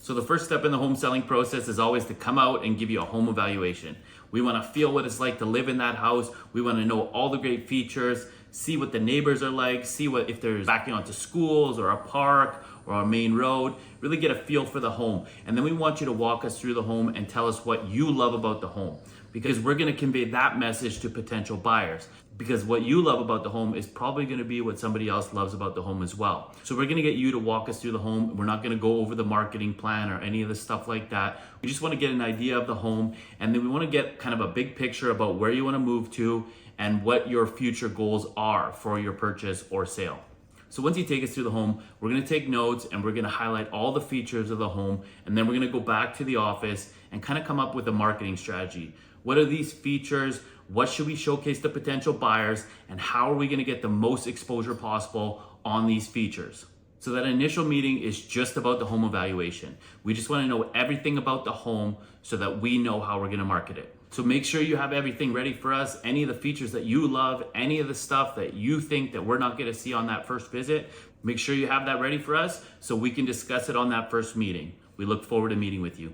So the first step in the home selling process is always to come out and give you a home evaluation. We want to feel what it's like to live in that house. We want to know all the great features, see what the neighbors are like, see what if there's backing onto schools or a park or a main road, really get a feel for the home. And then we want you to walk us through the home and tell us what you love about the home, because we're going to convey that message to potential buyers. Because what you love about the home is probably going to be what somebody else loves about the home as well. So we're going to get you to walk us through the home. We're not going to go over the marketing plan or any of the stuff like that. We just want to get an idea of the home, and then we want to get kind of a big picture about where you want to move to and what your future goals are for your purchase or sale. So once you take us through the home, we're going to take notes and we're going to highlight all the features of the home, and then we're going to go back to the office and kind of come up with a marketing strategy. What are these features? What should we showcase to potential buyers? And how are we going to get the most exposure possible on these features? So that initial meeting is just about the home evaluation. We just want to know everything about the home so that we know how we're going to market it. So make sure you have everything ready for us. Any of the features that you love, any of the stuff that you think that we're not going to see on that first visit, make sure you have that ready for us so we can discuss it on that first meeting. We look forward to meeting with you.